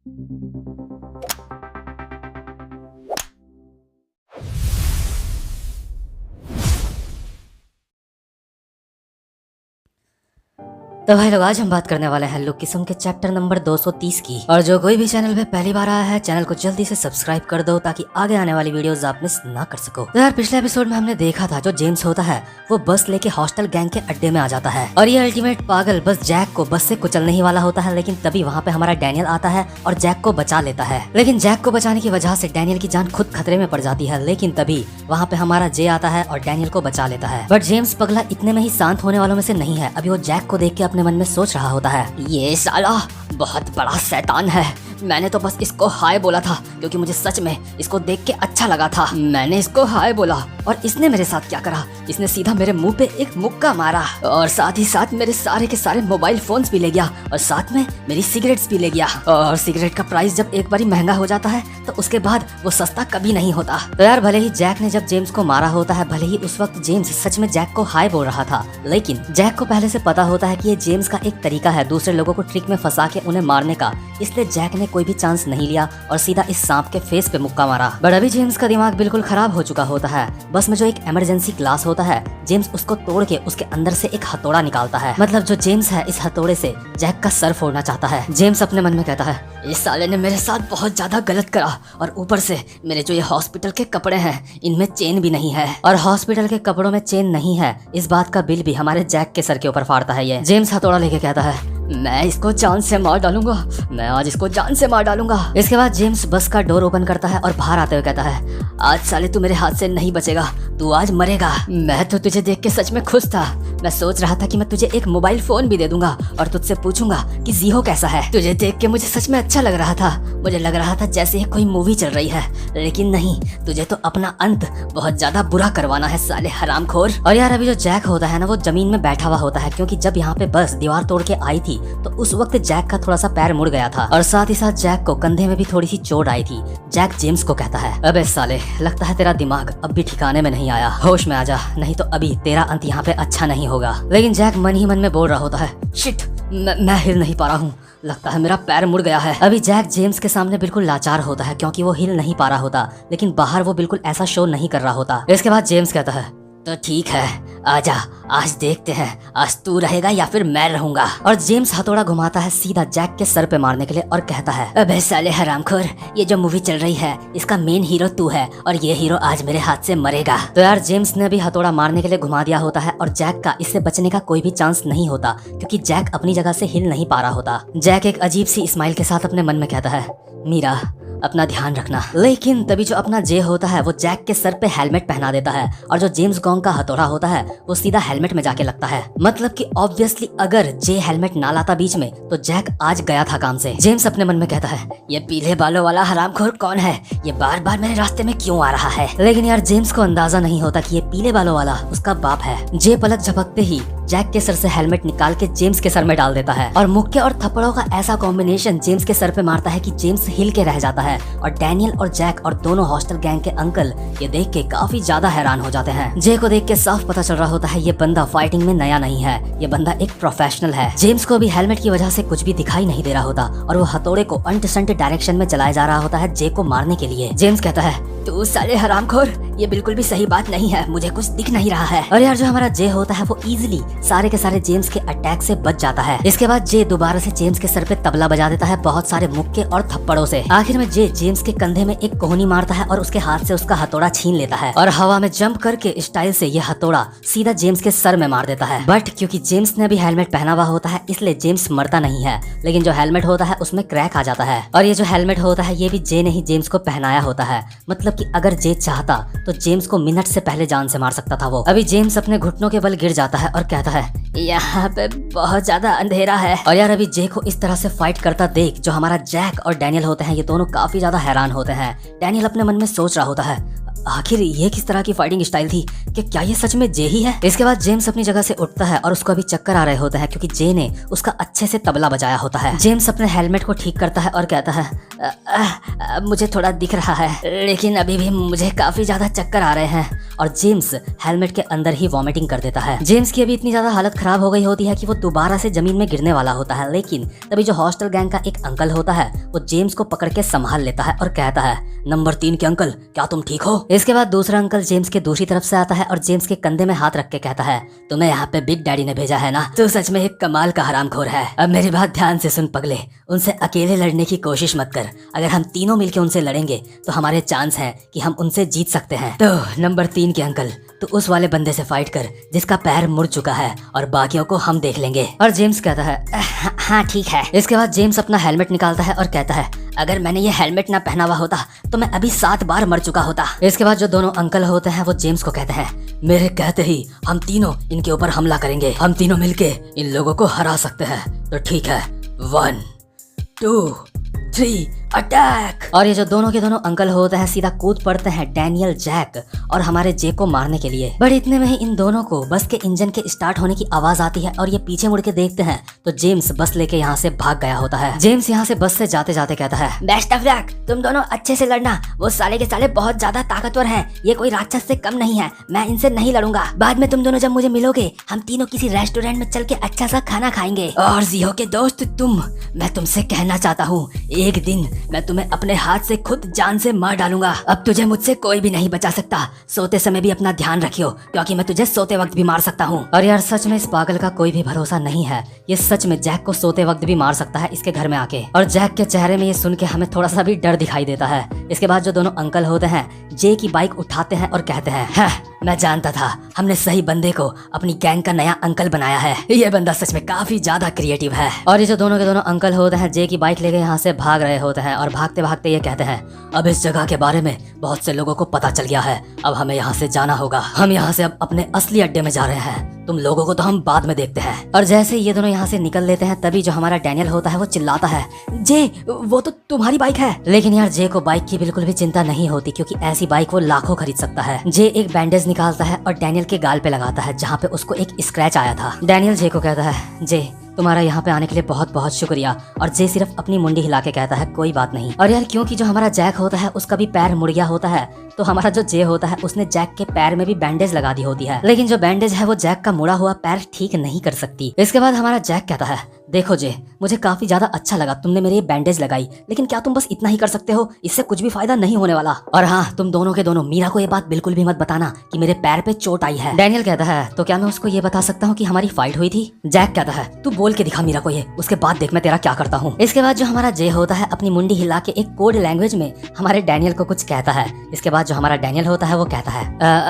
तो भाई लोग, आज हम बात करने वाले हैं लुक किस्म के चैप्टर नंबर 230 की। और जो कोई भी चैनल पे पहली बार आया है, चैनल को जल्दी से सब्सक्राइब कर दो ताकि आगे आने वाली वीडियोस आप मिस ना कर सको। तो यार, पिछले एपिसोड में हमने देखा था जो जेम्स होता है वो बस लेके हॉस्टल गैंग के अड्डे में आ जाता है और ये अल्टीमेट पागल बस जैक को बस से कुचलने ही वाला होता है। लेकिन तभी वहाँ पे हमारा डैनियल आता है और जैक को बचा लेता है। लेकिन जैक को बचाने की वजह से डैनियल की जान खुद खतरे में पड़ जाती है। लेकिन तभी वहाँ पे हमारा जे आता है और डैनियल को बचा लेता है। बट जेम्स पगला इतने में ही शांत होने वालों में से नहीं है। अभी वो जैक को देख के अपने मन में सोच रहा होता है, ये साला बहुत बड़ा शैतान है। मैंने तो बस इसको हाय बोला था क्योंकि मुझे सच में इसको देख के अच्छा लगा था। मैंने इसको हाय बोला और इसने मेरे साथ क्या करा, इसने सीधा मेरे मुंह पे एक मुक्का मारा और साथ ही साथ मेरे सारे के सारे मोबाइल फोन्स भी ले गया और साथ में मेरी सिगरेट्स भी ले गया। और सिगरेट का प्राइस जब एक बारी महंगा हो जाता है तो उसके बाद वो सस्ता कभी नहीं होता। तो यार, भले ही जैक ने जब जेम्स को मारा होता है, भले ही उस वक्त जेम्स सच में जैक को हाय बोल रहा था, लेकिन जैक को पहले से पता होता है कि ये जेम्स का एक तरीका है दूसरे लोगों को ट्रिक में फंसा के उन्हें मारने का। इसलिए जैक ने कोई भी चांस नहीं लिया और सीधा इस सांप के फेस पे मुक्का मारा। बट अभी जेम्स का दिमाग बिल्कुल खराब हो चुका होता है। बस में जो एक इमरजेंसी ग्लास होता है, जेम्स उसको तोड़ के उसके अंदर से एक हथौड़ा निकालता है। मतलब जो जेम्स है इस हथौड़े से जैक का सर फोड़ना चाहता है। जेम्स अपने मन में कहता है, इस साले ने मेरे साथ बहुत ज्यादा गलत करा और ऊपर से मेरे जो ये हॉस्पिटल के कपड़े हैं इनमें चेन भी नहीं है। और हॉस्पिटल के कपड़ों में चेन नहीं है, इस बात का बिल भी हमारे जैक के सर के ऊपर फाड़ता है ये। जेम्स हथौड़ा लेके कहता है, मैं इसको जान से मार डालूंगा, मैं आज इसको जान से मार डालूंगा। इसके बाद जेम्स बस का डोर ओपन करता है और बाहर आते हुए कहता है, आज साले तू मेरे हाथ से नहीं बचेगा, तू आज मरेगा। मैं तो तुझे देख के सच में खुश था। मैं सोच रहा था कि मैं तुझे एक मोबाइल फोन भी दे दूंगा और तुझसे पूछूंगा कि जीहो कैसा है। तुझे देख के मुझे सच में अच्छा लग रहा था, मुझे लग रहा था जैसे ये कोई मूवी चल रही है। लेकिन नहीं, तुझे तो अपना अंत बहुत ज्यादा बुरा करवाना है साले हरामखोर। और यार, अभी जो जैक होता है ना, वो जमीन में बैठा हुआ होता है क्योंकि जब यहाँ पे बस दीवार तोड़ के आई थी तो उस वक्त जैक का थोड़ा सा पैर मुड़ गया था और साथ ही साथ जैक को कंधे में भी थोड़ी सी चोट आई थी। जैक जेम्स को कहता है, अबे साले, लगता है तेरा दिमाग अब भी ठिकाने में नहीं आया, होश में आजा, नहीं तो अभी तेरा अंत यहाँ पे अच्छा नहीं होगा। लेकिन जैक मन ही मन में बोल रहा होता है, शिट, मैं हिल नहीं पा रहा हूँ, लगता है मेरा पैर मुड़ गया है। अभी जैक जेम्स के सामने बिल्कुल लाचार होता है क्योंकि वो हिल नहीं पा रहा होता, लेकिन बाहर वो बिल्कुल ऐसा शो नहीं कर रहा होता। इसके बाद जेम्स कहता है, तो ठीक है, आजा, आज देखते हैं, आज तू रहेगा या फिर मैं रहूंगा। और जेम्स हथौड़ा घुमाता है सीधा जैक के सर पे मारने के लिए और कहता है, अबे साले हरामखोर, ये जो मूवी चल रही है इसका मेन हीरो तू है और ये हीरो आज मेरे हाथ से मरेगा। तो यार, जेम्स ने भी हथौड़ा मारने के लिए घुमा दिया होता है और जैक का इससे बचने का कोई भी चांस नहीं होता क्योंकि जैक अपनी जगह से हिल नहीं पा रहा होता। जैक एक अजीब सी स्माइल के साथ अपने मन में कहता है, मीरा, अपना ध्यान रखना। लेकिन तभी जो अपना जे होता है वो जैक के सर पे हेलमेट पहना देता है और जो जेम्स गॉन्ग का हथौड़ा होता है वो सीधा हेलमेट में जाके लगता है। मतलब कि ऑब्वियसली अगर जे हेलमेट ना लाता बीच में तो जैक आज गया था काम से। जेम्स अपने मन में कहता है, ये पीले बालों वाला हरामखोर कौन है, ये बार बार मेरे रास्ते में क्यों आ रहा है। लेकिन यार, जेम्स को अंदाजा नहीं होता कि ये पीले बालों वाला उसका बाप है। जे पलक झपकते ही जैक के सर से हेलमेट निकाल के जेम्स के सर में डाल देता है और मुक्के और थप्पड़ों का ऐसा कॉम्बिनेशन जेम्स के सर पे मारता है कि जेम्स हिल के रह जाता है। और डैनियल और जैक और दोनों हॉस्टल गैंग के अंकल ये देख के काफी ज्यादा हैरान हो जाते हैं। जे को देख के साफ पता चल रहा होता है ये बंदा फाइटिंग में नया नहीं है, ये बंदा एक प्रोफेशनल है। जेम्स को भी हेलमेट की वजह से कुछ भी दिखाई नहीं दे रहा होता और वो हथौड़े को अनडिसेंट डायरेक्शन में चलाया जा रहा होता है जे को मारने के लिए। जेम्स कहता है, तू साले हरामखोर, ये बिल्कुल भी सही बात नहीं है, मुझे कुछ दिख नहीं रहा है। और यार, जो हमारा जे होता है वो इजीली सारे के सारे जेम्स के अटैक से बच जाता है। इसके बाद जे दोबारा से जेम्स के सर पे तबला बजा देता है बहुत सारे मुक्के और थप्पड़ों से। आखिर में जे जेम्स के कंधे में एक कोहनी मारता है और उसके हाथ से उसका हथौड़ा छीन लेता है और हवा में जंप करके स्टाइल से ये हथौड़ा सीधा जेम्स के सर में मार देता है। बट क्योंकि जेम्स ने भी हेलमेट पहना हुआ होता है इसलिए जेम्स मरता नहीं है, लेकिन जो हेलमेट होता है उसमें क्रैक आ जाता है। और ये जो हेलमेट होता है ये भी जे ने ही जेम्स को पहनाया होता है। मतलब कि अगर जे चाहता तो जेम्स को मिनट से पहले जान से मार सकता था वो। अभी जेम्स अपने घुटनों के बल गिर जाता है और कहता है, यहाँ पे बहुत ज्यादा अंधेरा है। और यार, अभी जे को इस तरह से फाइट करता देख जो हमारा जैक और डैनियल होते हैं ये दोनों काफी ज्यादा हैरान होते हैं। डैनियल अपने मन में सोच रहा होता है, आखिर ये किस तरह की फाइटिंग स्टाइल थी कि क्या ये सच में जे ही है। इसके बाद जेम्स अपनी जगह से उठता है और उसको अभी चक्कर आ रहे होते हैं क्योंकि जे ने उसका अच्छे से तबला बजाया होता है। जेम्स अपने हेलमेट को ठीक करता है और कहता है, मुझे थोड़ा दिख रहा है, लेकिन अभी भी मुझे काफी ज्यादा चक्कर आ रहे हैं। और जेम्स हेलमेट के अंदर ही वॉमिटिंग कर देता है। जेम्स की अभी इतनी ज्यादा हालत खराब हो गई होती है कि वो दोबारा से जमीन में गिरने वाला होता है, लेकिन तभी जो हॉस्टल गैंग का एक अंकल होता है वो जेम्स को पकड़ के संभाल लेता है और कहता है, नंबर 3 के अंकल, क्या तुम ठीक हो? इसके बाद दूसरा अंकल जेम्स के दूसरी तरफ से आता है और जेम्स के कंधे में हाथ रख के कहता है, तुम्हें यहाँ पे बिग डैडी ने भेजा है ना? तू सच में एक कमाल का हरामखोर है। अब मेरी बात ध्यान से सुन पगले, उनसे अकेले लड़ने की कोशिश मत कर। अगर हम तीनों मिलके उनसे लड़ेंगे तो हमारे चांस हैं कि हम उनसे जीत सकते हैं। तो नंबर 3 के अंकल, तो उस वाले बंदे से फाइट कर जिसका पैर मुड़ चुका है, और बाकियों को हम देख लेंगे। और जेम्स कहता है, हाँ ठीक है। इसके बाद जेम्स अपना हेलमेट निकालता है और कहता है, अगर मैंने ये हेलमेट ना पहना हुआ होता तो मैं अभी 7 बार मर चुका होता। इसके बाद जो दोनों अंकल होते हैं वो जेम्स को कहते हैं, मेरे कहते ही हम तीनों इनके ऊपर हमला करेंगे। हम तीनों मिलके इन लोगों को हरा सकते हैं। तो ठीक है, 1 2 3 अटैक। और ये जो दोनों के दोनों अंकल होते हैं सीधा कूद पड़ते हैं डैनियल, जैक और हमारे जे को मारने के लिए। बट इतने में ही इन दोनों को बस के इंजन के स्टार्ट होने की आवाज आती है और ये पीछे मुड़ के देखते हैं तो जेम्स बस लेके यहाँ से भाग गया होता है। जेम्स यहाँ से बस से जाते जाते कहता है, बेस्ट ऑफ लक, तुम दोनों अच्छे से लड़ना। वो साले के साले बहुत ज्यादा ताकतवर हैं, ये कोई राक्षस से कम नहीं है। मैं इनसे नहीं लड़ूंगा। बाद में तुम दोनों जब मुझे मिलोगे हम तीनों किसी रेस्टोरेंट में चल के अच्छा सा खाना खाएंगे। और जियो के दोस्त तुम, मैं तुमसे कहना चाहता हूँ, एक दिन मैं तुम्हें अपने हाथ से खुद जान से मार डालूंगा। अब तुझे मुझसे कोई भी नहीं बचा सकता। सोते समय भी अपना ध्यान रखियो, क्योंकि मैं तुझे सोते वक्त भी मार सकता हूँ। और यार सच में इस पागल का कोई भी भरोसा नहीं है। ये सच में जैक को सोते वक्त भी मार सकता है इसके घर में आके। और जैक के चेहरे में ये सुन के हमें थोड़ा सा भी डर दिखाई देता है। इसके बाद जो दोनों अंकल होते हैं जे की बाइक उठाते हैं और कहते हैं, मैं जानता था, हमने सही बंदे को अपनी गैंग का नया अंकल बनाया है। ये बंदा सच में काफी ज्यादा क्रिएटिव है। और ये जो दोनों के दोनों अंकल होते हैं जे की बाइक लेके यहाँ से भाग रहे होते हैं और भागते भागते ये कहते हैं, अब इस जगह के बारे में बहुत से लोगों को पता चल गया है। अब हमें यहाँ से जाना होगा। हम यहाँ से अब अपने असली अड्डे में जा रहे हैं। तुम लोगों को तो हम बाद में देखते हैं। और जैसे ये दोनों यहाँ से निकल लेते हैं तभी जो हमारा डैनियल होता है वो चिल्लाता है, जे वो तो तुम्हारी बाइक है। लेकिन यार जे को बाइक की बिल्कुल भी चिंता नहीं होती, क्योंकि ऐसी बाइक वो लाखों खरीद सकता है। जे एक बैंडेज निकालता है और डैनियल के गाल पे लगाता है जहाँ पे उसको एक स्क्रैच आया था। डैनियल जे को कहता है, जे तुम्हारा यहाँ पे आने के लिए बहुत बहुत शुक्रिया। और जे सिर्फ अपनी मुंडी हिला के कहता है, कोई बात नहीं। और यार क्योंकि जो हमारा जैक होता है उसका भी पैर मुड़ गया होता है, तो हमारा जो जे होता है उसने जैक के पैर में भी बैंडेज लगा दी होती है। लेकिन जो बैंडेज है वो जैक का मुड़ा हुआ पैर ठीक नहीं कर सकती। इसके बाद हमारा जैक कहता है, देखो जे, मुझे काफी ज्यादा अच्छा लगा तुमने मेरे ये बैंडेज लगाई, लेकिन क्या तुम बस इतना ही कर सकते हो? इससे कुछ भी फायदा नहीं होने वाला। और हाँ, तुम दोनों के दोनों मीरा को ये बात बिल्कुल भी मत बताना कि मेरे पैर पे चोट आई है। डैनियल कहता है, तो क्या मैं उसको ये बता सकता हूँ कि हमारी फाइट हुई थी? जैक कहता है, तू बोल के दिखा मीरा को ये, उसके बाद देख मैं तेरा क्या करता हूँ। इसके बाद जो हमारा जे होता है अपनी मुंडी हिला के एक कोड लैंग्वेज में हमारे डैनियल को कुछ कहता है। इसके बाद जो हमारा डैनियल होता है वो कहता है,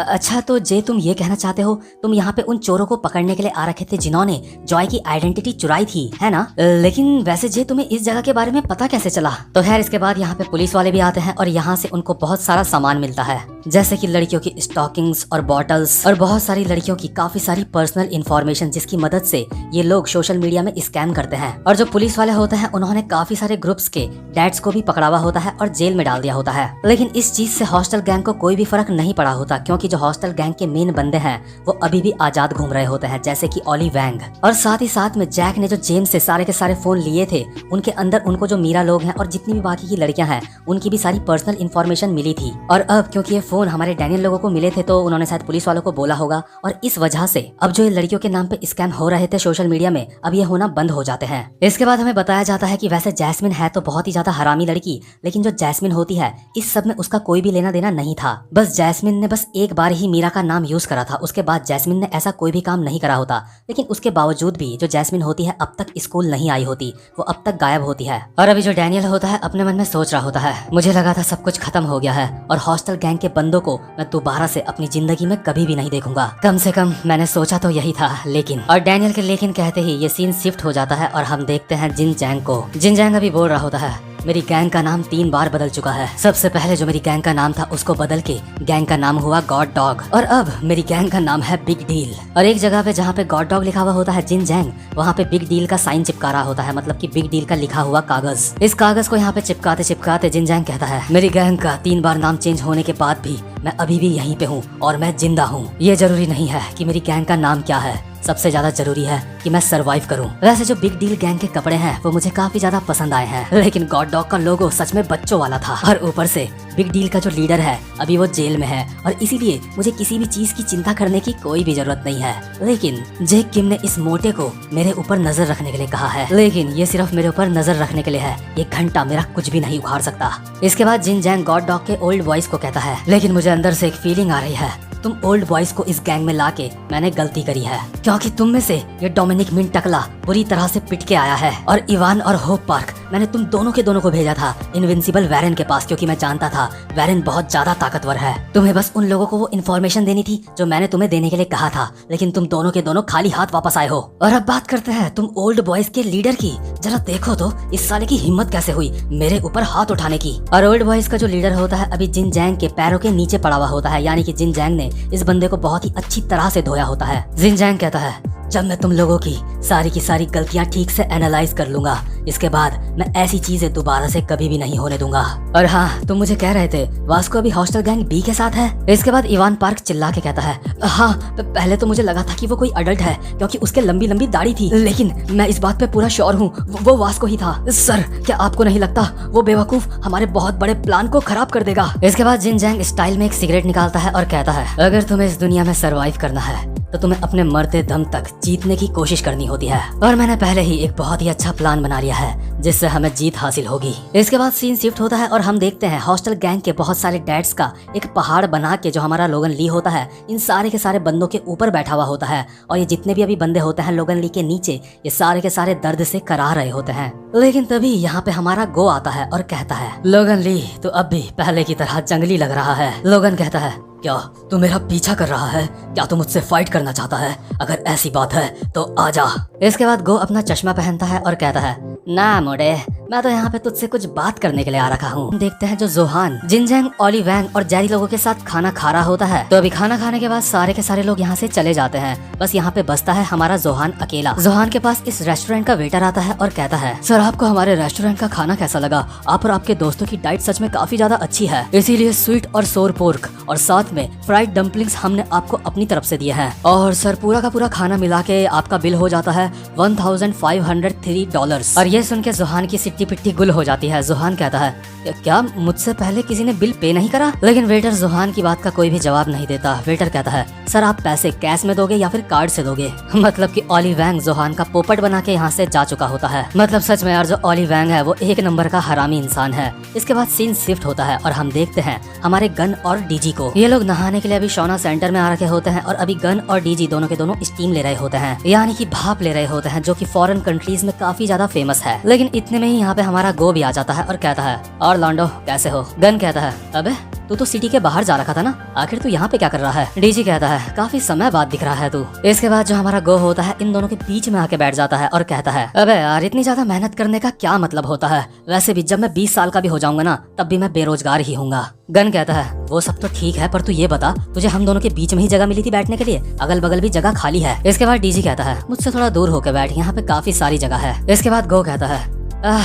अच्छा तो जे तुम ये कहना चाहते हो तुम यहाँ पे उन चोरों को पकड़ने के लिए आ रखे थे जिन्होंने जॉय की आइडेंटिटी चुराई थी, है ना? लेकिन वैसे जे तुम्हें इस जगह के बारे में पता कैसे चला? तो खैर इसके बाद यहाँ पे पुलिस वाले भी आते हैं और यहाँ से उनको बहुत सारा सामान मिलता है, जैसे कि लड़कियों की स्टॉकिंग्स और बॉटल्स और बहुत सारी लड़कियों की काफी सारी पर्सनल इंफॉर्मेशन, जिसकी मदद से ये लोग सोशल मीडिया में स्कैम करते हैं। और जो पुलिस वाले होते हैं उन्होंने काफी सारे ग्रुप्स के डैड्स को भी पकड़ा हुआ होता है और जेल में डाल दिया होता है। लेकिन इस चीज से हॉस्टल गैंग को कोई भी फर्क नहीं पड़ा होता, क्योंकि जो हॉस्टल गैंग के मेन बंदे हैं वो अभी भी आजाद घूम रहे होते हैं, जैसे कि ओली वैंग। और साथ ही साथ में जैक ने जो जेम्स से सारे के सारे फोन लिए थे उनके अंदर उनको जो मीरा लोग हैं और जितनी भी बाकी की लड़कियां हैं उनकी भी सारी पर्सनल इंफॉर्मेशन मिली थी। और अब क्योंकि ये फोन हमारे डैनियल लोगों को मिले थे तो उन्होंने शायद पुलिस वालों को बोला होगा, और इस वजह से अब जो ये लड़कियों के नाम पे स्कैम हो रहे थे सोशल मीडिया में अब ये होना बंद हो जाते हैं। इसके बाद हमें बताया जाता है कि वैसे जैस्मिन है तो बहुत ही ज्यादा हरामी लड़की, लेकिन जो जैस्मिन होती है इस सब में उसका कोई भी लेना देना नहीं था। बस जैस्मिन ने बस एक बार ही मीरा का नाम यूज करा था, उसके बाद जैस्मिन ने ऐसा कोई भी काम नहीं करा होता। लेकिन उसके बावजूद भी जो जैस्मिन होती है अब तक स्कूल नहीं आई होती, वो अब तक गायब होती है। और अभी जो डैनियल होता है अपने मन में सोच रहा होता है, मुझे लगा था सब कुछ खत्म हो गया है और हॉस्टल गैंग के बंदों को मैं दोबारा से अपनी जिंदगी में कभी भी नहीं देखूंगा, कम से कम मैंने सोचा तो यही था। लेकिन और डैनियल के लेकिन कहते ही ये सीन शिफ्ट हो जाता है और हम देखते हैं जिन जैंग को। जिन जैंग अभी बोल रहा होता है, मेरी गैंग का नाम 3 बार बदल चुका है। सबसे पहले जो मेरी गैंग का नाम था उसको बदल के गैंग का नाम हुआ गॉड डॉग, और अब मेरी गैंग का नाम है बिग डील। और एक जगह पे जहाँ पे गॉड डॉग लिखा हुआ होता है जिन जैंग, वहाँ पे बिग डील का साइन चिपका रहा होता है, मतलब कि बिग डील का लिखा हुआ कागज। इस कागज को यहाँ पे चिपकाते चिपकाते जिन जैंग कहता है, मेरी गैंग का 3 बार नाम चेंज होने के बाद भी मैं अभी भी यहीं पे हूँ और मैं जिंदा हूँ। ये जरूरी नहीं है कि मेरी गैंग का नाम क्या है, सबसे ज्यादा जरूरी है कि मैं सरवाइव करूं। वैसे जो बिग डील गैंग के कपड़े हैं वो मुझे काफी ज्यादा पसंद आए हैं, लेकिन गॉड डॉग का लोगो सच में बच्चों वाला था। और ऊपर से बिग डील का जो लीडर है अभी वो जेल में है और इसीलिए मुझे किसी भी चीज की चिंता करने की कोई भी जरूरत नहीं है। लेकिन जेक किम ने इस मोटे को मेरे ऊपर नजर रखने के लिए कहा है, लेकिन ये सिर्फ मेरे ऊपर नजर रखने के लिए है, ये घंटा मेरा कुछ भी नहीं उखाड़ सकता। इसके बाद जिन जैंग गॉड डॉग के ओल्ड वॉइस को कहता है, लेकिन मुझे अंदर से एक फीलिंग आ रही है, तुम ओल्ड बॉयज को इस गैंग में लाके मैंने गलती करी है, क्योंकि तुम में से ये डोमिनिक मिन टकला बुरी तरह से पिट के आया है और इवान और होप पार्क मैंने तुम दोनों के दोनों को भेजा था इनविंसिबल वैरेन के पास, क्योंकि मैं जानता था वैरेन बहुत ज्यादा ताकतवर है। तुम्हें बस उन लोगों को वो इन्फॉर्मेशन देनी थी जो मैंने तुम्हें देने के लिए कहा था, लेकिन तुम दोनों के दोनों खाली हाथ वापस आए हो। और अब बात करते हैं तुम ओल्ड बॉयज के लीडर की। जरा देखो तो इस साले की हिम्मत कैसे हुई मेरे ऊपर हाथ उठाने की। और ओल्ड बॉयज का जो लीडर होता है अभी जिन जैंग के पैरों के नीचे पड़ा हुआ होता है, यानी कि जिन जैंग ने इस बंदे को बहुत ही अच्छी तरह से धोया होता है। जिन जैंग कहता है, जब मैं तुम लोगों की सारी गलतियां ठीक से एनालाइज कर लूंगा, इसके बाद मैं ऐसी चीजें दोबारा से कभी भी नहीं होने दूंगा। और हाँ, तुम मुझे कह रहे थे वास्को अभी हॉस्टल गैंग बी के साथ है। इसके बाद इवान पार्क चिल्ला के कहता है, हाँ पहले तो मुझे लगा था कि वो कोई अडल्ट है क्योंकि उसके लंबी लंबी दाढ़ी थी, लेकिन मैं इस बात पे पूरा श्योर हूँ वो वास्को ही था। सर, क्या आपको नहीं लगता वो बेवकूफ हमारे बहुत बड़े प्लान को खराब कर देगा? इसके बाद जिन जैंग स्टाइल में एक सिगरेट निकालता है और कहता है, अगर तुम्हें इस दुनिया में सरवाइव करना है तो तुम्हें अपने मरते दम तक जीतने की कोशिश करनी होती है, और मैंने पहले ही एक बहुत ही अच्छा प्लान बना लिया है जिससे हमें जीत हासिल होगी। इसके बाद सीन शिफ्ट होता है और हम देखते हैं हॉस्टल गैंग के बहुत सारे डैड्स का एक पहाड़ बना के जो हमारा लोगन ली होता है इन सारे के सारे बंदों के ऊपर बैठा हुआ होता है, और ये जितने भी अभी बंदे होते हैं लोगन ली के नीचे ये सारे के सारे दर्द से करा रहे होते हैं। लेकिन तभी यहाँ पे हमारा गो आता है और कहता है, लोगन ली तो अब भी पहले की तरह जंगली लग रहा है। लोगन कहता है, क्या तू मेरा पीछा कर रहा है? क्या तू मुझसे फाइट करना चाहता है? अगर ऐसी बात है तो आजा। इसके बाद गो अपना चश्मा पहनता है और कहता है, ना मोड़े, मैं तो यहाँ पे तुझसे कुछ बात करने के लिए आ रखा हूँ। देखते हैं जो जोहान, जिनजैंग, ओली वैंग और जेरी लोगों के साथ खाना खा रहा होता है। तो अभी खाना खाने के बाद सारे के सारे लोग यहाँ से चले जाते हैं, बस यहाँ पे बसता है हमारा जोहान अकेला। जोहान के पास इस रेस्टोरेंट का वेटर आता है और कहता है, सर आपको हमारे रेस्टोरेंट का खाना कैसा लगा? आप और आपके दोस्तों की डाइट सच में काफी ज्यादा अच्छी है, इसीलिए स्वीट और सोर पोर्क और साथ में फ्राइड डम्पलिंग्स हमने आपको अपनी तरफ से दिए हैं। और सर पूरा का पूरा खाना मिला के आपका बिल हो जाता है $1,503। और ये सुन के जोहान की सिट्टी पिट्टी गुल हो जाती है। जोहान कहता है, क्या मुझसे पहले किसी ने बिल पे नहीं करा? लेकिन वेटर जोहान की बात का कोई भी जवाब नहीं देता। वेटर कहता है, सर आप पैसे कैश में दोगे या फिर कार्ड से दोगे? मतलब कि ओली वैंग जोहान का पोपट बना के यहाँ से जा चुका होता है। मतलब सच में यार जो ओली वैंग है वो एक नंबर का हरामी इंसान है। इसके बाद सीन शिफ्ट होता है और हम देखते हैं हमारे गन और डीजी को। ये लोग नहाने के लिए अभी शोना सेंटर में आ रखे होते हैं और अभी गन और डीजी दोनों के दोनों स्टीम ले रहे होते हैं, यानी कि भाप ले रहे होते हैं, जो कि फॉरेन कंट्रीज में काफी ज्यादा फेमस है। लेकिन इतने में ही यहाँ पे हमारा गो भी आ जाता है और कहता है, और लॉन्डो कैसे हो? गन कहता है, अबे तू तो सिटी के बाहर जा रखा था ना, आखिर तू यहाँ पे क्या कर रहा है? डीजी कहता है, काफी समय बाद दिख रहा है तू। इसके बाद जो हमारा गो होता है इन दोनों के बीच में आके बैठ जाता है और कहता है, अबे यार इतनी ज्यादा मेहनत करने का क्या मतलब होता है? वैसे भी जब मैं 20 साल का भी हो जाऊंगा ना तब भी मैं बेरोजगार ही होऊंगा। गन कहता है, वो सब तो ठीक है पर तू ये बता, तुझे हम दोनों के बीच में ही जगह मिली थी बैठने के लिए? अगल बगल भी जगह खाली है। इसके बाद डीजी कहता है, मुझसे थोड़ा दूर होकर बैठ, यहाँ पे काफी सारी जगह है। इसके बाद गो कहता है,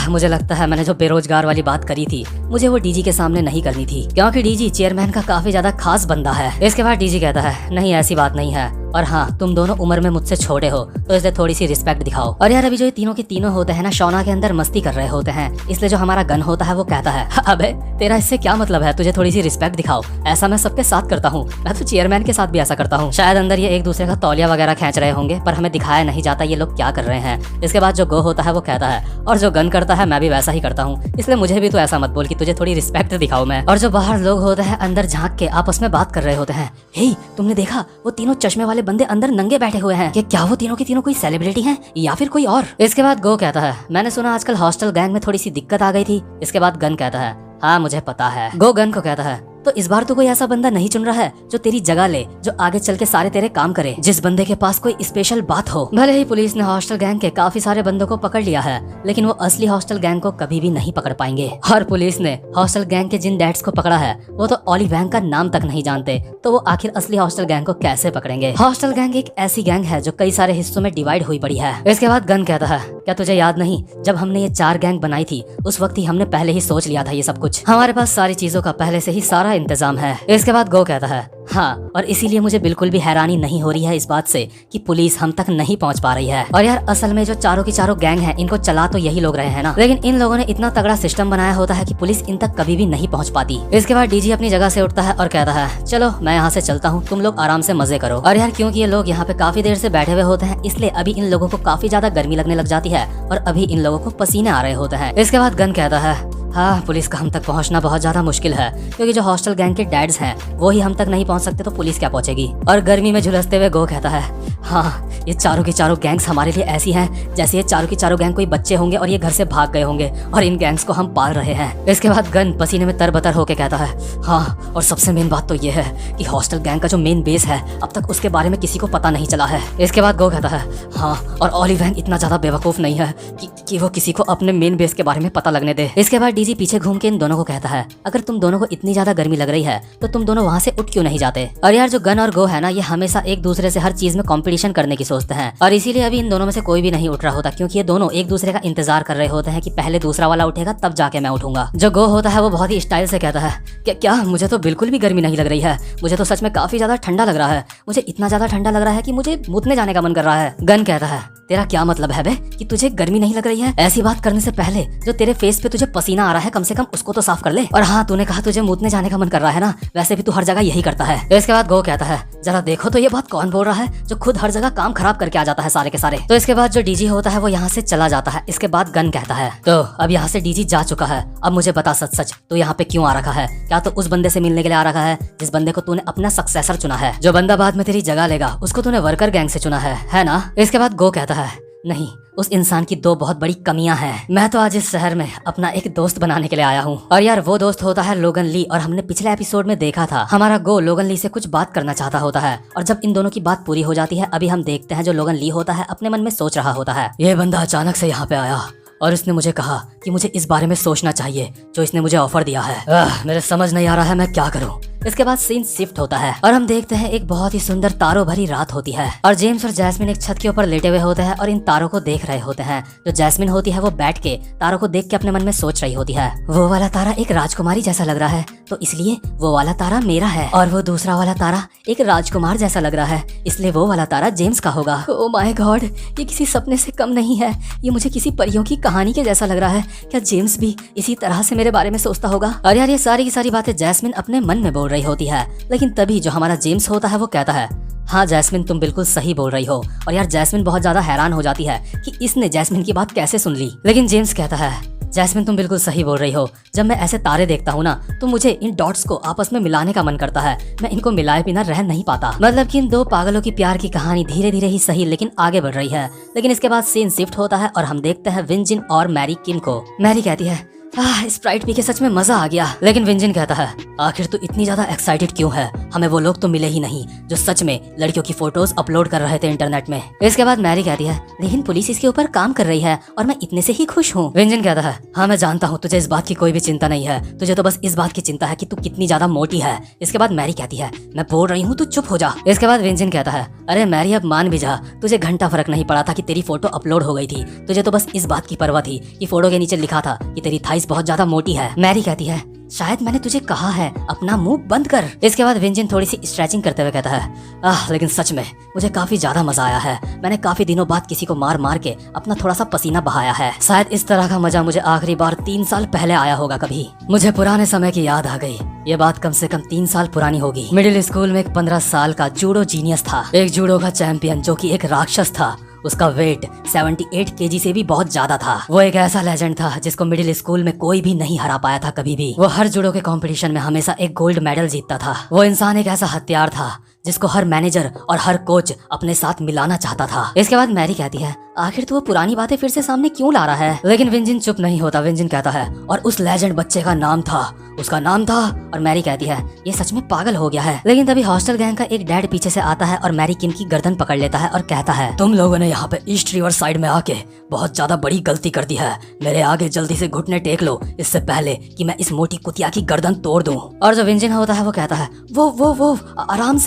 मुझे लगता है मैंने जो बेरोजगार वाली बात करी थी मुझे वो डीजी के सामने नहीं करनी थी, क्योंकि डीजी चेयरमैन का काफी ज्यादा खास बंदा है। इसके बाद डीजी कहता है, नहीं ऐसी बात नहीं है, और हाँ तुम दोनों उम्र में मुझसे छोटे हो तो इसलिए थोड़ी सी रिस्पेक्ट दिखाओ। और यार अभी जो ये तीनों के तीनों होते हैं ना शोना के अंदर मस्ती कर रहे होते हैं, इसलिए जो हमारा गन होता है वो कहता है, अबे तेरा इससे क्या मतलब है? तुझे थोड़ी सी रिस्पेक्ट दिखाओ, ऐसा मैं सबके साथ करता हूँ, मैं तो चेयरमैन के साथ भी ऐसा करता हूँ। शायद अंदर ये एक दूसरे का तौलिया वगैरह खींच रहे होंगे पर हमें दिखाया नहीं जाता ये लोग क्या कर रहे हैं। इसके बाद जो गो होता है वो कहता है, और जो गन करता है मैं भी वैसा ही करता हूँ, इसलिए मुझे भी तो ऐसा मत बोल कि तुझे थोड़ी रिस्पेक्ट दिखाओ मैं। और जो बाहर लोग होते हैं अंदर झांक के आपस में बात कर रहे होते हैं, हे तुमने देखा वो तीनों चश्मे वाले बंदे अंदर नंगे बैठे हुए हैं, कि क्या वो तीनों के तीनों कोई सेलिब्रिटी हैं या फिर कोई और? इसके बाद गो कहता है, मैंने सुना आजकल हॉस्टल गैंग में थोड़ी सी दिक्कत आ गई थी। इसके बाद गन कहता है, हाँ मुझे पता है। गो गन को कहता है, तो इस बार तो कोई ऐसा बंदा नहीं चुन रहा है जो तेरी जगह ले, जो आगे चल के सारे तेरे काम करे, जिस बंदे के पास कोई स्पेशल बात हो। भले ही पुलिस ने हॉस्टल गैंग के काफी सारे बंदों को पकड़ लिया है, लेकिन वो असली हॉस्टल गैंग को कभी भी नहीं पकड़ पाएंगे। और पुलिस ने हॉस्टल गैंग के जिन डैड्स को पकड़ा है वो तो ओली वैंग का नाम तक नहीं जानते, तो वो आखिर असली हॉस्टल गैंग को कैसे पकड़ेंगे? हॉस्टल गैंग एक ऐसी गैंग है जो कई सारे हिस्सों में डिवाइड हुई पड़ी है। इसके बाद गन कहता है, क्या तुझे याद नहीं जब हमने ये 4 गैंग बनाई थी उस वक्त ही हमने पहले ही सोच लिया था ये सब कुछ, हमारे पास सारी चीजों का पहले से ही सारा इंतजाम है। इसके बाद गो कहता है, हाँ, और इसीलिए मुझे बिल्कुल भी हैरानी नहीं हो रही है इस बात से कि पुलिस हम तक नहीं पहुंच पा रही है। और यार असल में जो चारों की चारों गैंग है इनको चला तो यही लोग रहे हैं ना, लेकिन इन लोगों ने इतना तगड़ा सिस्टम बनाया होता है कि पुलिस इन तक कभी भी नहीं पहुंच पाती। इसके बाद डीजी अपनी जगह से उठता है और कहता है चलो मैं यहाँ से चलता हूँ, तुम लोग आराम से मजे करो। और यार क्योंकि ये लोग यहाँ पे काफी देर से बैठे हुए होते हैं इसलिए अभी इन लोगों को काफी ज्यादा गर्मी लगने लग जाती है और अभी इन लोगों को पसीने आ रहे होते हैं। इसके बाद गन कहता है हाँ, पुलिस का हम तक पहुंचना बहुत ज्यादा मुश्किल है क्योंकि जो हॉस्टल गैंग के डैड्स हैं वो ही हम तक नहीं पहुंच सकते तो पुलिस क्या पहुंचेगी। और गर्मी में झुलसते हुए गो कहता है हाँ, ये चारों की चारों गैंग्स हमारे लिए ऐसी हैं जैसे ये चारों की चारों गैंग कोई बच्चे होंगे और ये घर से भाग गए होंगे और इन गैंग्स को हम पाल रहे हैं। इसके बाद गन पसीने में तरबतर होकर कहता है हाँ, और सबसे मेन बात तो ये है कि हॉस्टल गैंग का जो मेन बेस है अब तक उसके बारे में किसी को पता नहीं चला है। इसके बाद गो कहता है हाँ, और ऑलिव वैंग इतना ज्यादा बेवकूफ नहीं है कि वो किसी को अपने मेन बेस के बारे में पता लगने दे। इसके बाद डीजी पीछे घूम के इन दोनों को कहता है अगर तुम दोनों को इतनी ज्यादा गर्मी लग रही है तो तुम दोनों वहाँ से उठ क्यों नहीं जाते। और यार जो गन और गो है ना, ये हमेशा एक दूसरे से हर चीज में कंपटीशन करने की सोचते हैं और इसीलिए अभी इन दोनों में से कोई भी नहीं उठ रहा होता क्योंकि ये दोनों एक दूसरे का इंतजार कर रहे होते हैं कि पहले दूसरा वाला उठेगा तब जाके मैं उठूंगा। जो गो होता है वो बहुत ही स्टाइल से कहता है क्या मुझे तो बिल्कुल भी गर्मी नहीं लग रही है, मुझे तो सच में काफी ज्यादा ठंडा लग रहा है, मुझे इतना ज्यादा ठंडा लग रहा है कि मुझे मुतने जाने का मन कर रहा है। गन कहता है तेरा क्या मतलब है बे कि तुझे गर्मी नहीं लग रही है? ऐसी बात करने से पहले जो तेरे फेस पे तुझे पसीना आ रहा है कम से कम उसको तो साफ कर ले। और हाँ, तूने कहा तुझे मुतने जाने का मन कर रहा है ना, वैसे भी तू हर जगह यही करता है। इसके बाद गो कहता है जरा देखो तो ये बात कौन बोल रहा है जो खुद हर जगह काम खराब करके आ जाता है सारे के सारे। तो इसके बाद जो डीजी होता है वो यहाँ से चला जाता है। इसके बाद गन कहता है तो अब यहाँ से डीजी जा चुका है, अब मुझे बता सच सच तो यहाँ पे क्यों आ रखा है? क्या तो उस बंदे से मिलने के लिए आ रखा है जिस बंदे को तूने अपना सक्सेसर चुना है, जो बंदा बाद में तेरी जगह लेगा उसको तूने वर्कर गैंग से चुना है ना? इसके बाद गो कहता है नहीं, उस इंसान की दो बहुत बड़ी कमियां हैं। मैं तो आज इस शहर में अपना एक दोस्त बनाने के लिए आया हूँ और यार वो दोस्त होता है लोगन ली। और हमने पिछले एपिसोड में देखा था हमारा गो लोगन ली से कुछ बात करना चाहता होता है और जब इन दोनों की बात पूरी हो जाती है अभी हम देखते हैं जो लोगन ली होता है अपने मन में सोच रहा होता है ये बंदा अचानक से यहाँ पे आया और इसने मुझे कहा कि मुझे इस बारे में सोचना चाहिए जो इसने मुझे ऑफर दिया है। मेरे समझ नहीं आ रहा है मैं क्या करूं। इसके बाद सीन शिफ्ट होता है और हम देखते हैं एक बहुत ही सुंदर तारों भरी रात होती है और जेम्स और जैस्मिन एक छत के ऊपर लेटे हुए होते हैं और इन तारों को देख रहे होते हैं। जो जैस्मिन होती है वो बैठ के तारों को देख के अपने मन में सोच रही होती है वो वाला तारा एक राजकुमारी जैसा लग रहा है तो इसलिए वो वाला तारा मेरा है और वो दूसरा वाला तारा एक राजकुमार जैसा लग रहा है इसलिए वो वाला तारा जेम्स का होगा। ओह माय गॉड, ये किसी सपने से कम नहीं है, ये मुझे किसी परियों की कहानी के जैसा लग रहा है। क्या जेम्स भी इसी तरह से मेरे बारे में सोचता होगा? और यार ये सारी की सारी बातें जैस्मिन अपने मन में बोल रही होती है लेकिन तभी जो हमारा जेम्स होता है वो कहता है हाँ जैस्मिन तुम बिल्कुल सही बोल रही हो। और यार जैस्मिन बहुत ज्यादा हैरान हो जाती है कि इसने जैस्मिन की बात कैसे सुन ली। लेकिन जेम्स कहता है जैस्मिन तुम बिल्कुल सही बोल रही हो, जब मैं ऐसे तारे देखता हूँ ना तो मुझे इन डॉट्स को आपस में मिलाने का मन करता है, मैं इनको मिलाए बिना रह नहीं पाता। मतलब कि इन दो पागलों की प्यार की कहानी धीरे धीरे ही सही लेकिन आगे बढ़ रही है। लेकिन इसके बाद सीन शिफ्ट होता है और हम देखते हैं विंजिन और मैरी किम को। मैरी कहती है स्प्राइट पी के सच में मजा आ गया। लेकिन विंजिन कहता है आखिर तू इतनी ज्यादा एक्साइटेड क्यों है? हमें वो लोग तो मिले ही नहीं जो सच में लड़कियों की फोटोज अपलोड कर रहे थे इंटरनेट में। इसके बाद मैरी कहती है लेकिन पुलिस इसके ऊपर काम कर रही है और मैं इतने से ही खुश हूँ। विंजिन कहता है हाँ मैं जानता हूँ तुझे इस बात की कोई भी चिंता नहीं है, तुझे तो बस इस बात की चिंता है कि तू कितनी ज्यादा मोटी है। इसके बाद मैरी कहती है मैं बोल रही हूँ तू चुप हो जा। इसके बाद विंजिन कहता है अरे मैरी अब मान भी जा, तुझे घंटा फर्क नहीं पड़ा था कि तेरी फोटो अपलोड हो गई थी, तुझे तो बस इस बात की परवाह थी कि फोटो के नीचे लिखा था कि तेरी थाइस बहुत ज्यादा मोटी है। मैरी कहती है शायद मैंने तुझे कहा है अपना मुंह बंद कर। इसके बाद विंजिन थोड़ी सी स्ट्रेचिंग करते हुए कहता है लेकिन सच में मुझे काफी ज्यादा मजा आया है, मैंने काफी दिनों बाद किसी को मार मार के अपना थोड़ा सा पसीना बहाया है। शायद इस तरह का मजा मुझे आखिरी बार 3 साल पहले आया होगा कभी। मुझे पुराने समय की याद आ गई, ये बात कम से कम 3 साल पुरानी होगी। मिडिल स्कूल में एक 15 साल का जूडो जीनियस था, एक जूडो का चैंपियन जो कि एक राक्षस था। उसका वेट 78 केजी से भी बहुत ज्यादा था। वो एक ऐसा लेजेंड था जिसको मिडिल स्कूल में कोई भी नहीं हरा पाया था कभी भी। वो हर जूडो के कंपटीशन में हमेशा एक गोल्ड मेडल जीतता था। वो इंसान एक ऐसा हथियार था जिसको हर मैनेजर और हर कोच अपने साथ मिलाना चाहता था। इसके बाद मैरी कहती है आखिर तू वो पुरानी बातें फिर से सामने क्यों ला रहा है? लेकिन विंजिन चुप नहीं होता। विंजिन कहता है और उस लेजेंड बच्चे का नाम था, उसका नाम था। और मैरी कहती है ये सच में पागल हो गया है। लेकिन तभी हॉस्टल गैंग का एक डैड पीछे से आता है और मैरी किम की गर्दन पकड़ लेता है और कहता है तुम लोगों ने यहाँ पे ईस्ट रिवर साइड में आके बहुत ज्यादा बड़ी गलती कर दी है, मेरे आगे जल्दी से घुटने टेक लो इससे पहले कि मैं इस मोटी कुतिया की गर्दन तोड़ दूं। और जो विंजिन होता है वो कहता है वो आराम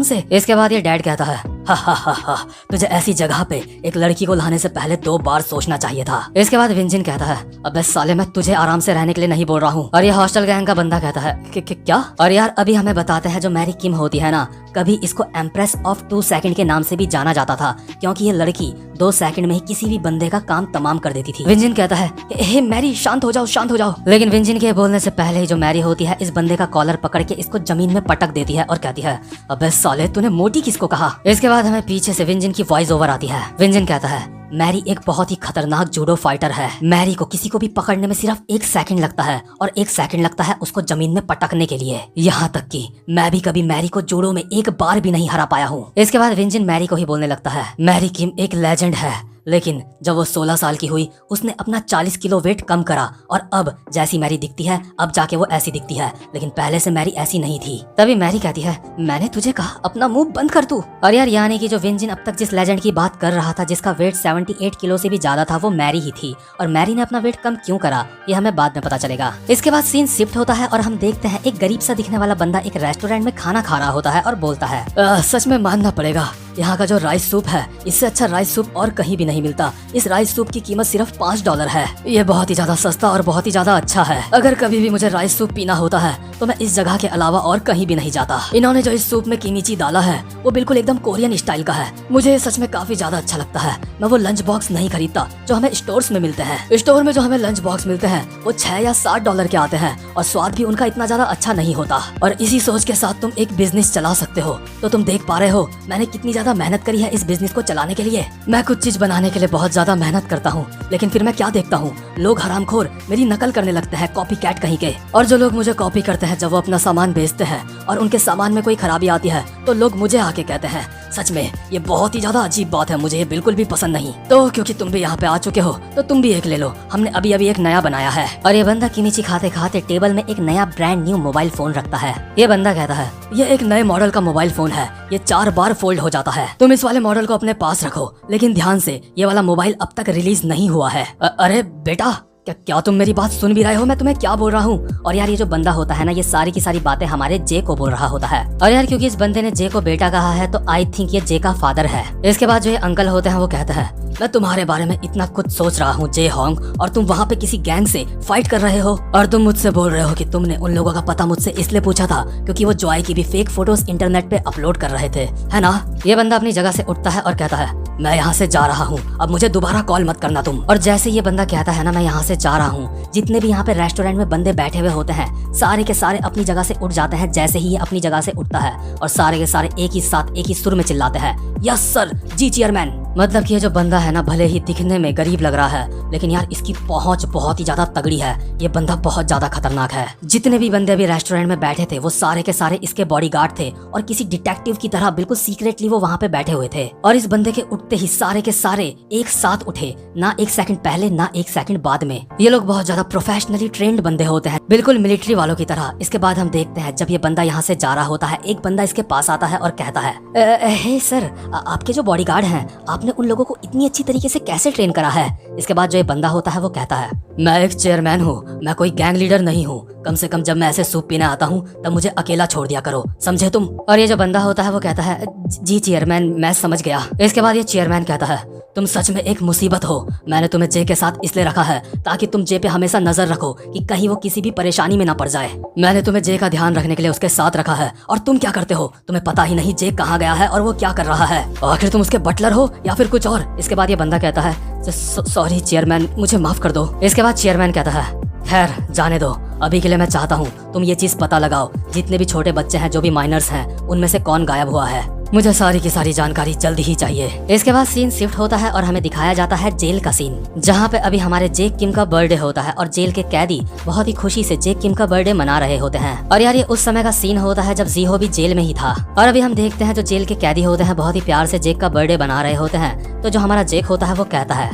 से। इसके बाद ये डैड कहता है हा, तुझे ऐसी जगह पे एक लड़की को लाने से पहले 2 बार सोचना चाहिए था। इसके बाद विंजिन कहता है, अबे साले मैं तुझे आराम से रहने के लिए नहीं बोल रहा हूँ। और ये हॉस्टल गैंग का बंदा कहता है क्या? और यार अभी हमें बताते हैं जो मैरी किम होती है ना, कभी इसको एम्प्रेस ऑफ 2 सेकंड के नाम से भी जाना जाता था, क्योंकि ये लड़की 2 सेकंड में ही किसी भी बंदे का काम तमाम कर देती थी। विंजिन कहता है, हे मैरी शांत हो जाओ, शांत हो जाओ। लेकिन विंजिन के बोलने से पहले ही जो मैरी होती है इस बंदे का कॉलर पकड़ के इसको जमीन में पटक देती है और कहती है, अबे साले तूने मोटी किसको कहा? इसके बाद हमें पीछे से विंजिन की वॉइस ओवर आती है। विंजिन कहता है, मैरी एक बहुत ही खतरनाक जूडो फाइटर है। मैरी को किसी को भी पकड़ने में सिर्फ 1 सेकंड लगता है और 1 सेकंड लगता है उसको जमीन में पटकने के लिए। यहाँ तक कि मैं भी कभी मैरी को जूडो में 1 बार भी नहीं हरा पाया हूँ। इसके बाद विंजिन मैरी को ही बोलने लगता है, मैरी किम एक लेजेंड है, लेकिन जब वो 16 साल की हुई उसने अपना 40 किलो वेट कम करा और अब जैसी मैरी दिखती है अब जाके वो ऐसी दिखती है, लेकिन पहले से मैरी ऐसी नहीं थी। तभी मैरी कहती है, मैंने तुझे कहा अपना मुंह बंद कर तू। और यार यानी कि जो विंजिन अब तक जिस लेजेंड की बात कर रहा था जिसका वेट 78 किलो से भी ज्यादा था वो मैरी ही थी। और मैरी ने अपना वेट कम क्यों करा ये हमें बाद में पता चलेगा। इसके बाद सीन शिफ्ट होता है और हम देखते हैं एक गरीब सा दिखने वाला बंदा एक रेस्टोरेंट में खाना खा रहा होता है और बोलता है, सच में मानना पड़ेगा यहाँ का जो राइस सूप है इससे अच्छा राइस सूप और कहीं भी नहीं मिलता। इस राइस सूप की कीमत सिर्फ $5 है। ये बहुत ही ज्यादा सस्ता और बहुत ही ज्यादा अच्छा है। अगर कभी भी मुझे राइस सूप पीना होता है तो मैं इस जगह के अलावा और कहीं भी नहीं जाता। इन्होंने जो इस सूप में किमिची डाला है वो बिल्कुल एकदम कोरियन स्टाइल का है। मुझे सच में काफी ज्यादा अच्छा लगता है। मैं वो लंच बॉक्स नहीं खरीदता जो हमें स्टोर्स में मिलते हैं। स्टोर में जो हमें लंच बॉक्स मिलते हैं वो $6 या $7 के आते हैं और स्वाद भी उनका इतना ज्यादा अच्छा नहीं होता। और इसी सोच के साथ तुम एक बिजनेस चला सकते हो तो तुम देख पा रहे हो मैंने कितनी ज्यादा मेहनत करी है इस बिजनेस को चलाने के लिए। मैं कुछ चीज बनाने के लिए बहुत ज्यादा मेहनत करता हूँ, लेकिन फिर मैं क्या देखता हूँ, लोग हरामखोर मेरी नकल करने लगते हैं, कॉपी कैट कहीं के। और जो लोग मुझे कॉपी करते हैं जब वो अपना सामान बेचते हैं और उनके सामान में कोई खराबी आती है तो लोग मुझे आके कहते हैं। सच में ये बहुत ही ज्यादा अजीब बात है, मुझे ये बिल्कुल भी पसंद नहीं। तो क्योंकि तुम भी यहाँ पे आ चुके हो तो तुम भी एक ले लो, हमने अभी अभी एक नया बनाया है। और ये बंदा किमिची खाते खाते टेबल में एक नया ब्रांड न्यू मोबाइल फोन रखता है। ये बंदा कहता है, ये एक नए मॉडल का मोबाइल फोन है, ये 4 बार फोल्ड हो जाता है। तुम इस वाले मॉडल को अपने पास रखो, लेकिन ध्यान से ये वाला मोबाइल अब तक रिलीज नहीं हुआ है। अरे बेटा क्या तुम मेरी बात सुन भी रहे हो? मैं तुम्हें क्या बोल रहा हूँ? और यार ये जो बंदा होता है ना ये सारी की सारी बातें हमारे जे को बोल रहा होता है। और यार क्योंकि इस बंदे ने जे को बेटा कहा है तो आई थिंक ये जे का फादर है। इसके बाद जो ये अंकल होते हैं वो कहते हैं, मैं तुम्हारे बारे में इतना कुछ सोच रहा हूँ जे होंग, और तुम वहाँ पे किसी गैंग से फाइट कर रहे हो और तुम मुझसे बोल रहे हो कि तुमने उन लोगों का पता मुझसे इसलिए पूछा था क्योंकि वो जॉय की भी फेक फोटोज इंटरनेट पे अपलोड कर रहे थे, है ना? ये बंदा अपनी जगह से उठता है और कहता है, मैं यहाँ से जा रहा हूँ, अब मुझे दोबारा कॉल मत करना तुम। और जैसे ये बंदा कहता है ना मैं यहाँ से जा रहा हूँ, जितने भी यहाँ पे रेस्टोरेंट में बंदे बैठे हुए होते हैं सारे के सारे अपनी जगह से उठ जाते हैं जैसे ही ये अपनी जगह से उठता है, और सारे के सारे एक ही साथ एक ही सुर में चिल्लाते हैं, यस सर, जी चेयरमैन। मतलब कि ये जो बंदा है ना भले ही दिखने में गरीब लग रहा है, लेकिन यार इसकी पहुंच बहुत ही ज्यादा तगड़ी है। ये बंदा बहुत ज्यादा खतरनाक है। जितने भी बंदे अभी रेस्टोरेंट में बैठे थे वो सारे के सारे इसके बॉडीगार्ड थे और किसी डिटेक्टिव की तरह बिल्कुल सीक्रेटली वो वहाँ पे बैठे हुए थे। और इस बंदे के उठते ही सारे के सारे एक साथ उठे, ना 1 सेकंड पहले ना 1 सेकंड बाद में। ये लोग बहुत ज्यादा प्रोफेशनली ट्रेंड बंदे होते हैं, बिल्कुल मिलिट्री वालों की तरह। इसके बाद हम देखते हैं जब ये बंदा यहाँ से जा रहा होता है एक बंदा इसके पास आता है और कहता है, हे सर, आपके जो बॉडीगार्ड हैं आपने उन लोगों को इतनी अच्छी तरीके से कैसे ट्रेन करा है? इसके बाद जो ये बंदा होता है वो कहता है, मैं एक चेयरमैन हूँ, मैं कोई गैंग लीडर नहीं हूँ। कम से कम जब मैं ऐसे सूप पीने आता हूँ तब मुझे अकेला छोड़ दिया करो, समझे तुम? और ये जो बंदा होता है वो कहता है, जी चेयरमैन, मैं समझ गया। इसके बाद ये चेयरमैन कहता है, तुम सच में एक मुसीबत हो। मैंने तुम्हें जे के साथ इसलिए रखा है ताकि तुम जे पे हमेशा नजर रखो कि कहीं वो किसी भी परेशानी में ना पड़ जाए। मैंने तुम्हें जे का ध्यान रखने के लिए उसके साथ रखा है, और तुम क्या करते हो? तुम्हें पता ही नहीं जे कहाँ गया है और वो क्या कर रहा है। आखिर तुम उसके बटलर हो या फिर कुछ और? इसके बाद ये बंदा कहता है, सॉरी चेयरमैन, मुझे माफ कर दो। इसके बाद चेयरमैन कहता है, खैर जाने दो, अभी के लिए मैं चाहता हूँ तुम ये चीज पता लगाओ जितने भी छोटे बच्चे हैं जो भी माइनर्स हैं उनमें से कौन गायब हुआ है। मुझे सारी की सारी जानकारी जल्दी ही चाहिए। इसके बाद सीन शिफ्ट होता है और हमें दिखाया जाता है जेल का सीन, जहाँ पे अभी हमारे जेक किम का बर्थडे होता है और जेल के कैदी बहुत ही खुशी से जेक किम का बर्थडे मना रहे होते हैं। और यार ये उस समय का सीन होता है जब जीहो भी जेल में ही था। और अभी हम देखते हैं जो जेल के कैदी होते हैं बहुत ही प्यार से जेक का बर्थडे बना रहे होते हैं। तो जो हमारा जेक होता है वो कहता है,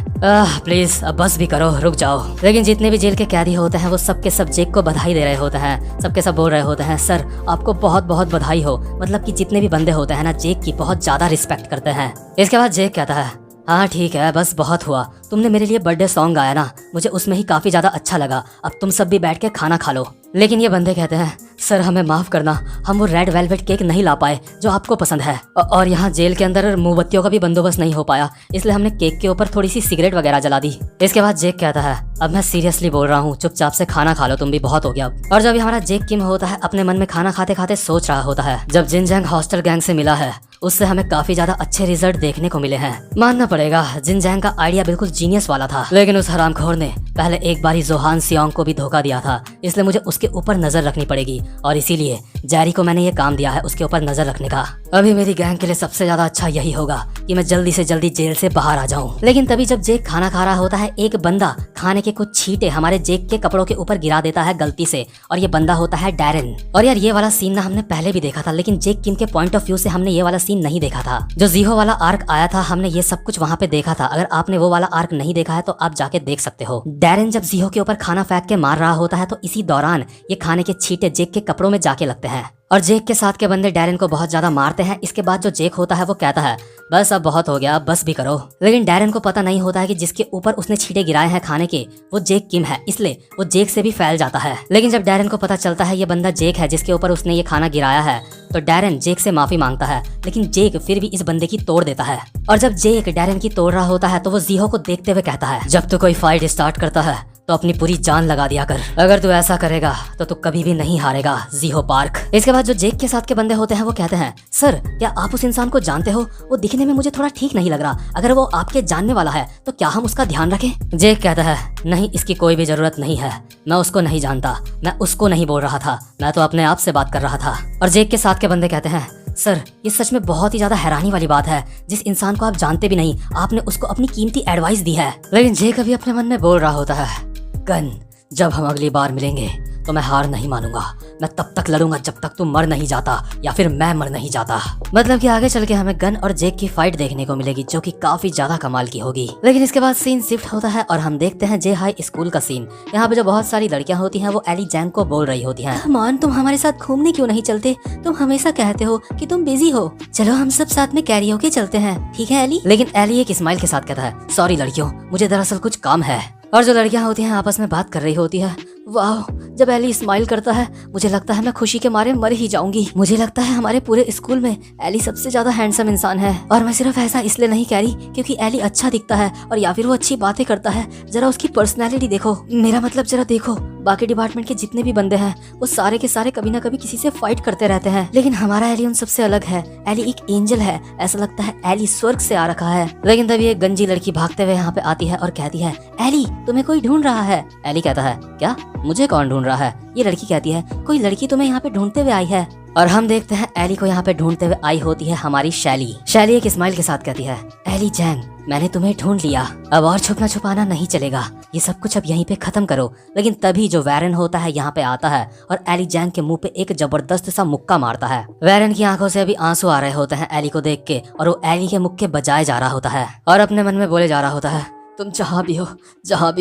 प्लीज अब बस भी करो, रुक जाओ। लेकिन जितने भी जेल के कैदी होते हैं वो सबके सब जेक को बधाई दे रहे होते हैं, सबके सब बोल रहे होते हैं, सर आपको बहुत बहुत बधाई हो। मतलब कि जितने भी बंदे होते हैं ना जेक की बहुत ज्यादा रिस्पेक्ट करते हैं। इसके बाद जेक कहता है, हाँ ठीक है, बस बहुत हुआ, तुमने मेरे लिए बर्थडे सॉन्ग गाया ना, मुझे उसमें ही काफी ज्यादा अच्छा लगा, अब तुम सब भी बैठ के खाना खा लो। लेकिन ये बंदे कहते हैं, सर हमें माफ करना, हम वो रेड वेलवेट केक नहीं ला पाए जो आपको पसंद है, और यहाँ जेल के अंदर मोमबत्तियों का भी बंदोबस्त नहीं हो पाया, इसलिए हमने केक के ऊपर थोड़ी सी सिगरेट वगैरह जला दी। इसके बाद जेक कहता है, अब मैं सीरियसली बोल रहा हूँ, चुपचाप से खाना खा लो, तुम भी बहुत हो गया अब। और जब हमारा जेक किम होता है अपने मन में खाना खाते खाते सोच रहा होता है, जब जिन जैंग हॉस्टल गैंग से मिला है उससे हमें काफी ज्यादा अच्छे रिजल्ट देखने को मिले हैं। मानना पड़ेगा जिन जैंग का आइडिया बिल्कुल जीनियस वाला था, लेकिन उस हरामखोर ने पहले एक बारी जोहान सियोंग को भी धोखा दिया था, इसलिए मुझे उसके ऊपर नजर रखनी पड़ेगी, और इसीलिए जैरी को मैंने ये काम दिया है उसके ऊपर नजर रखने का। अभी मेरी गैंग के लिए सबसे ज्यादा अच्छा यही होगा कि मैं जल्दी से जल्दी जेल से बाहर आ जाऊं। लेकिन तभी जब जेक खाना खा रहा होता है, एक बंदा खाने के कुछ छींटे हमारे जेक के कपड़ों के ऊपर गिरा देता है गलती से, और ये बंदा होता है डैरेन। और यार ये वाला सीन ना हमने पहले भी देखा था, लेकिन जेक किम के पॉइंट ऑफ व्यू से हमने ये वाला सीन नहीं देखा था। जो जीहो वाला आर्क आया था हमने ये सब कुछ वहाँ पे देखा था, अगर आपने वो वाला आर्क नहीं देखा है तो आप जाके देख सकते हो। डैरेन जब जीहो के ऊपर खाना फेंक के मार रहा होता है तो इसी दौरान ये खाने के छींटे जेक के कपड़ों में जाके लगते हैं, और जेक के साथ के बंदे डैरेन को बहुत ज्यादा मारते हैं। इसके बाद जो जेक होता है वो कहता है, बस अब बहुत हो गया, अब बस भी करो। लेकिन डैरेन को पता नहीं होता है कि जिसके ऊपर उसने छींटे गिराए हैं खाने के वो जेक किम है, इसलिए वो जेक से भी फैल जाता है। लेकिन जब डैरेन को पता चलता है ये बंदा जेक है जिसके ऊपर उसने ये खाना गिराया है, तो डैरेन जेक से माफी मांगता है, लेकिन जेक फिर भी इस बंदे की तोड़ देता है। और जब जेक डैरेन की तोड़ रहा होता है तो वो जीहो को देखते हुए कहता है, जब तू कोई फाइट स्टार्ट करता है तो अपनी पूरी जान लगा दिया कर, अगर तू ऐसा करेगा तो तू कभी भी नहीं हारेगा जीहो पार्क। इसके बाद जो जेक के साथ के बंदे होते हैं वो कहते हैं, सर क्या आप उस इंसान को जानते हो, वो दिखने में मुझे थोड़ा ठीक नहीं लग रहा, अगर वो आपके जानने वाला है तो क्या हम उसका ध्यान रखें? जेक कहता है, नहीं इसकी कोई भी जरूरत नहीं है, मैं उसको नहीं जानता, मैं उसको नहीं बोल रहा था, मैं तो अपने आप से बात कर रहा था। और जेक के साथ के बंदे कहते हैं, सर ये सच में बहुत ही ज्यादा हैरानी वाली बात है, जिस इंसान को आप जानते भी नहीं आपने उसको अपनी कीमती एडवाइस दी है। लेकिन जेक अभी अपने मन में बोल रहा होता है, गन जब हम अगली बार मिलेंगे तो मैं हार नहीं मानूंगा, मैं तब तक लड़ूंगा जब तक तू मर नहीं जाता या फिर मैं मर नहीं जाता। मतलब कि आगे चल के हमें गन और जेक की फाइट देखने को मिलेगी जो कि काफी ज्यादा कमाल की होगी। लेकिन इसके बाद सीन शिफ्ट होता है और हम देखते हैं जे हाई स्कूल का सीन। यहाँ पे जो बहुत सारी लड़कियां होती हैं वो एली जैंग को बोल रही होती हैं, मान तुम हमारे साथ घूमने क्यों नहीं चलते, तुम हमेशा कहते हो कि तुम बिजी हो, चलो हम सब साथ में कैरियोके चलते हैं, ठीक है एली? लेकिन एली एक स्माइल के साथ कहता है, सॉरी लड़कियों मुझे दरअसल कुछ काम है। और जो लड़कियां होती हैं आपस में बात कर रही होती है। वाह, जब एली स्माइल करता है मुझे लगता है मैं खुशी के मारे मर ही जाऊंगी। मुझे लगता है हमारे पूरे स्कूल में एली सबसे ज्यादा हैंडसम इंसान है, और मैं सिर्फ ऐसा इसलिए नहीं कह रही क्योंकि एली अच्छा दिखता है और या फिर वो अच्छी बातें करता है, जरा उसकी पर्सनैलिटी देखो, मेरा मतलब जरा देखो बाकी डिपार्टमेंट के जितने भी बंदे हैं वो सारे के सारे कभी ना कभी किसी से फाइट करते रहते हैं, लेकिन हमारा एली उन सबसे अलग है, एली एक एंजल है, ऐसा लगता है एली स्वर्ग से आ रखा है। लेकिन तभी एक गंजी लड़की भागते हुए यहाँ पे आती है और कहती है, एली तुम्हें कोई ढूंढ रहा है। एली कहता है, क्या मुझे कौन ढूंढ रहा है? ये लड़की कहती है, कोई लड़की तुम्हें यहाँ पे ढूंढते हुए आई है। और हम देखते हैं एली को यहाँ पे ढूंढते हुए आई होती है हमारी शैली। शैली एक स्माइल के साथ कहती है, एली जैंग मैंने तुम्हें ढूंढ लिया, अब और छुपना छुपाना नहीं चलेगा, ये सब कुछ अब यहीं पे खत्म करो। लेकिन तभी जो वैरन होता है यहाँ पे आता है और एली जैंग के मुंह पे एक जबरदस्त सा मुक्का मारता है। वैरन की आंखों से अभी आंसू आ रहे होते हैं एली को देख के, और वो एली के मुक्के बजाए जा रहा होता है और अपने मन में बोले जा रहा होता है, तुम जहाँ भी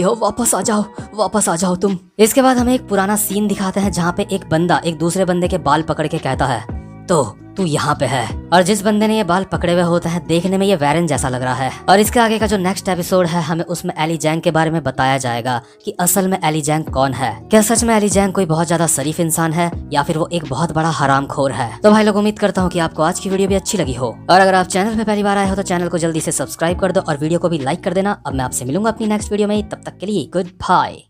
हो वापस आ जाओ तुम। इसके बाद हमें एक पुराना सीन दिखाते हैं जहाँ पे एक बंदा एक दूसरे बंदे के बाल पकड़ के कहता है, तो तू यहाँ पे है। और जिस बंदे ने ये बाल पकड़े हुए होते हैं देखने में ये वैरन जैसा लग रहा है। और इसके आगे का जो नेक्स्ट एपिसोड है हमें उसमें एली जैंग के बारे में बताया जाएगा कि असल में एली जैंग कौन है, क्या सच में एली जैंग कोई बहुत ज्यादा शरीफ इंसान है या फिर वो एक बहुत बड़ा हरामखोर है। तो भाई लोग उम्मीद करता हूँ कि आपको आज की वीडियो भी अच्छी लगी हो, और अगर आप चैनल पे पहली बार आए हो तो चैनल को जल्दी से सब्सक्राइब कर दो और वीडियो को भी लाइक कर देना। अब मैं आपसे मिलूंगा अपनी नेक्स्ट वीडियो में, तब तक के लिए गुड बाय।